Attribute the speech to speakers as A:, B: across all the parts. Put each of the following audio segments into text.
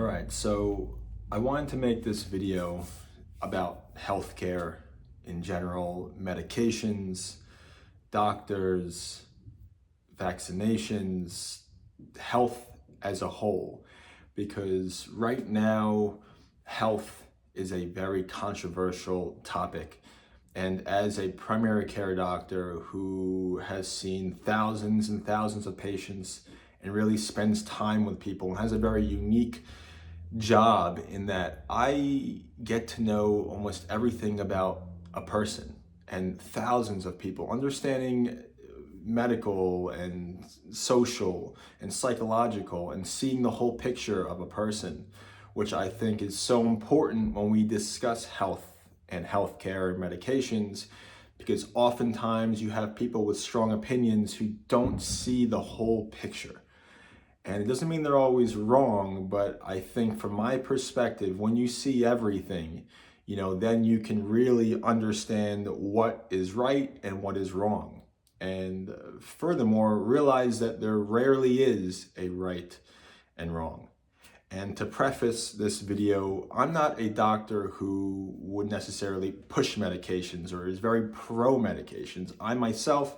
A: All right, so I wanted to make this video about healthcare in general, medications, doctors, vaccinations, health as a whole, because right now health is a very controversial topic. And as a primary care doctor who has seen thousands and thousands of patients and really spends time with people and has a very unique job in that I get to know almost everything about a person and thousands of people, understanding medical and social and psychological and seeing the whole picture of a person, which I think is so important when we discuss health and healthcare and medications, because oftentimes you have people with strong opinions who don't see the whole picture. And it doesn't mean they're always wrong, but I think from my perspective, when you see everything, then you can really understand what is right and what is wrong. And furthermore, realize that there rarely is a right and wrong. And to preface this video, I'm not a doctor who would necessarily push medications or is very pro medications. I myself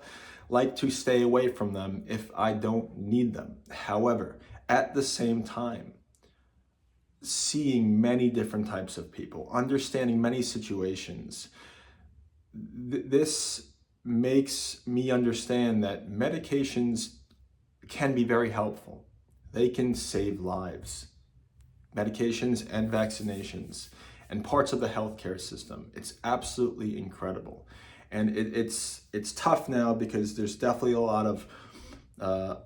A: like to stay away from them if I don't need them. However, at the same time, seeing many different types of people, understanding many situations, this makes me understand that medications can be very helpful. They can save lives. Medications and vaccinations and parts of the healthcare system. It's absolutely incredible. And it's tough now because there's definitely a lot of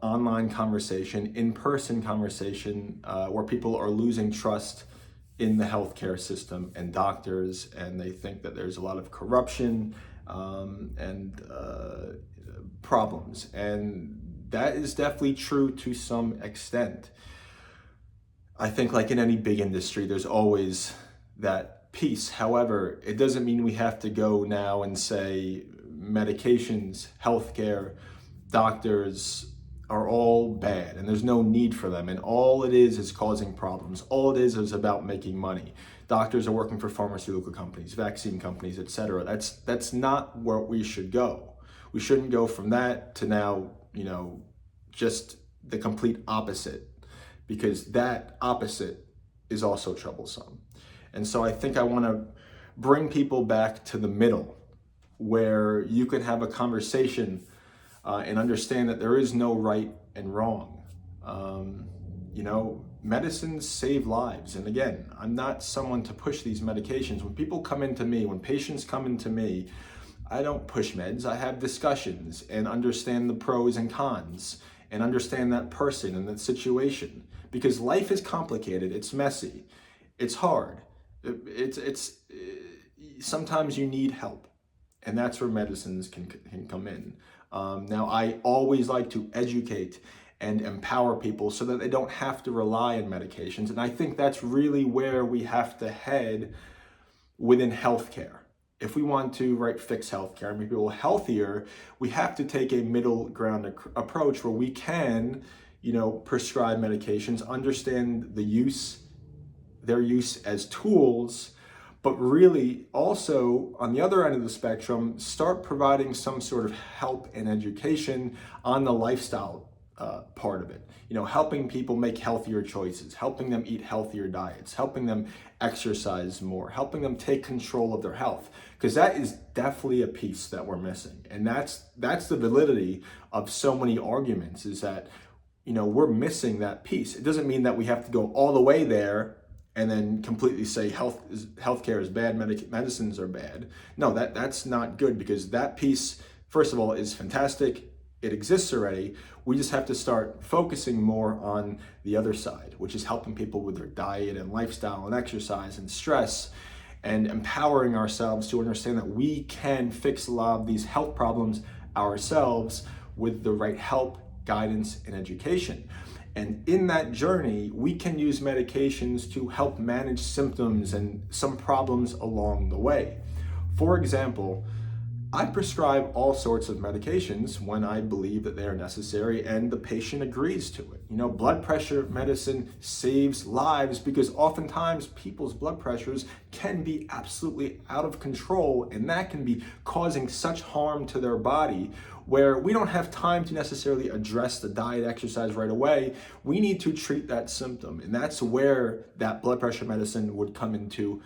A: online conversation, in-person conversation, where people are losing trust in the healthcare system and doctors, and they think that there's a lot of corruption and problems. And that is definitely true to some extent. I think like in any big industry, there's always that piece. However, it doesn't mean we have to go now and say medications, healthcare, doctors are all bad and there's no need for them. And all it is causing problems. All it is about making money. Doctors are working for pharmaceutical companies, vaccine companies, etc. That's not where we should go. We shouldn't go from that to now, just the complete opposite, because that opposite is also troublesome. And so I think I want to bring people back to the middle where you can have a conversation and understand that there is no right and wrong. Medicines save lives. And again, I'm not someone to push these medications. When people come into me, when patients come into me, I don't push meds. I have discussions and understand the pros and cons and understand that person and that situation, because life is complicated. It's messy. It's hard. It's sometimes you need help, and that's where medicines can come in. Now, I always like to educate and empower people so that they don't have to rely on medications, and I think that's really where we have to head within healthcare. If we want to fix healthcare and make people healthier, we have to take a middle ground approach where we can, prescribe medications, understand their use as tools, but really also on the other end of the spectrum, start providing some sort of help and education on the lifestyle part of it. Helping people make healthier choices, helping them eat healthier diets, helping them exercise more, helping them take control of their health, because that is definitely a piece that we're missing. And that's the validity of so many arguments, is that we're missing that piece. It doesn't mean that we have to go all the way there and then completely say healthcare is bad, medicines are bad. No, that's not good, because that piece, first of all, is fantastic. It exists already. We just have to start focusing more on the other side, which is helping people with their diet and lifestyle and exercise and stress, and empowering ourselves to understand that we can fix a lot of these health problems ourselves with the right help, guidance, and education. And in that journey, we can use medications to help manage symptoms and some problems along the way. For example, I prescribe all sorts of medications when I believe that they are necessary and the patient agrees to it. Blood pressure medicine saves lives because oftentimes people's blood pressures can be absolutely out of control, and that can be causing such harm to their body where we don't have time to necessarily address the diet, exercise right away. We need to treat that symptom, and that's where that blood pressure medicine would come into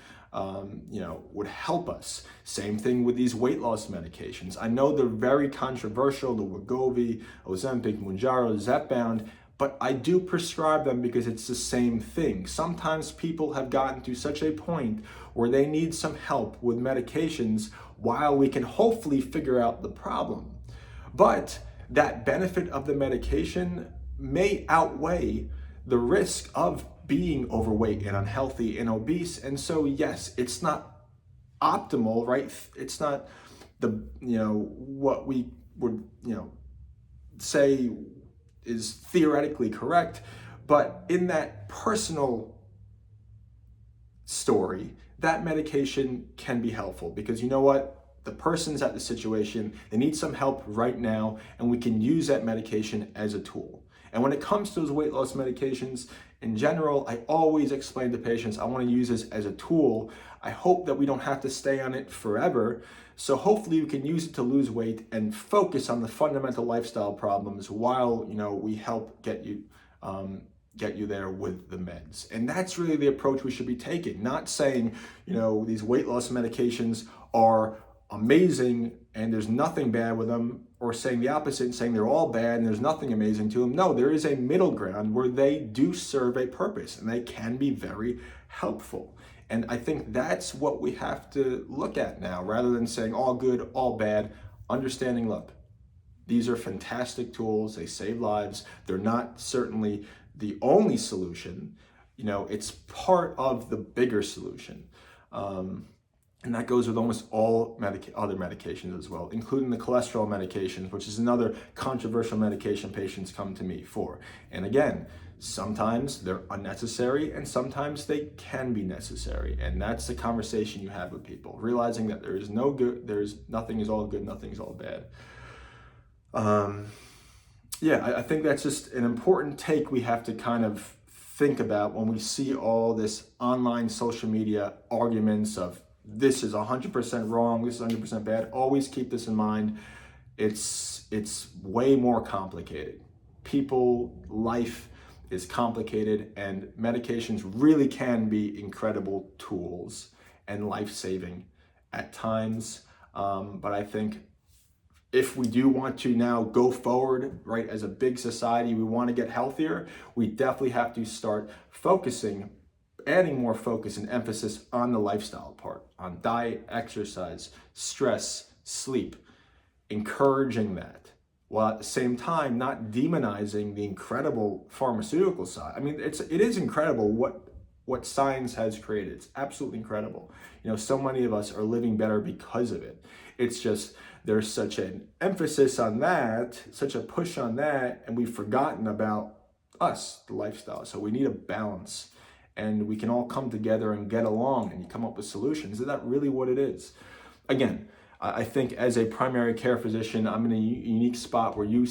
A: would help us. Same thing with these weight loss medications. I know they're very controversial, the Wegovy, Ozempic, Mounjaro, Zepbound, but I do prescribe them because it's the same thing. Sometimes people have gotten to such a point where they need some help with medications while we can hopefully figure out the problem. But that benefit of the medication may outweigh the risk of being overweight and unhealthy and obese. And so, yes, it's not optimal, right? It's not what we would, say is theoretically correct. But in that personal story, that medication can be helpful because you know what? The person's at the situation, they need some help right now, and we can use that medication as a tool. And when it comes to those weight loss medications, in general, I always explain to patients, I want to use this as a tool. I hope that we don't have to stay on it forever. So hopefully we can use it to lose weight and focus on the fundamental lifestyle problems while, we help get you there with the meds. And that's really the approach we should be taking. Not saying, these weight loss medications are amazing and there's nothing bad with them, or saying the opposite and saying they're all bad and there's nothing amazing to them. No, there is a middle ground where they do serve a purpose and they can be very helpful. And I think that's what we have to look at now, rather than saying all good, all bad. Understanding, look, these are fantastic tools, they save lives. They're not certainly the only solution. It's part of the bigger solution. And that goes with almost all other medications as well, including the cholesterol medications, which is another controversial medication patients come to me for. And again, sometimes they're unnecessary and sometimes they can be necessary. And that's the conversation you have with people, realizing that there is no good, nothing is all good, nothing is all bad. I think that's just an important take we have to kind of think about when we see all this online social media arguments of this is 100% wrong, this is 100% bad. Always keep this in mind. It's way more complicated. Life is complicated, and medications really can be incredible tools and life-saving at times. But I think if we do want to now go forward, right, as a big society, we want to get healthier, we definitely have to start adding more focus and emphasis on the lifestyle part, on diet, exercise, stress, sleep, encouraging that, while at the same time not demonizing the incredible pharmaceutical side. I mean, it is incredible what science has created. It's absolutely incredible. So many of us are living better because of it. It's just there's such an emphasis on that, such a push on that, and we've forgotten about us, the lifestyle. So we need a balance. And we can all come together and get along and come up with solutions. Is that really what it is? Again, I think as a primary care physician, I'm in a unique spot where you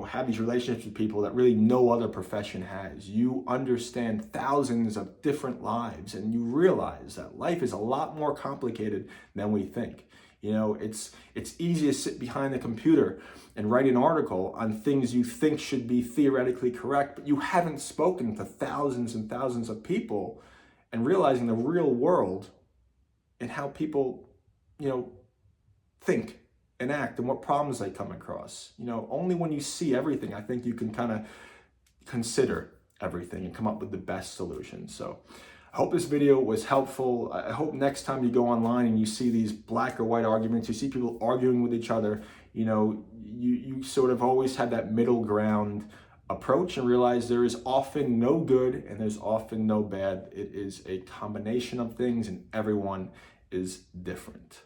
A: have these relationships with people that really no other profession has. You understand thousands of different lives, and you realize that life is a lot more complicated than we think. It's easy to sit behind the computer and write an article on things you think should be theoretically correct, but you haven't spoken to thousands and thousands of people and realizing the real world and how people, think and act and what problems they come across. Only when you see everything, I think you can kind of consider everything and come up with the best solution. So I hope this video was helpful. I hope next time you go online and you see these black or white arguments, you see people arguing with each other, you sort of always have that middle ground approach and realize there is often no good and there's often no bad. It is a combination of things and everyone is different.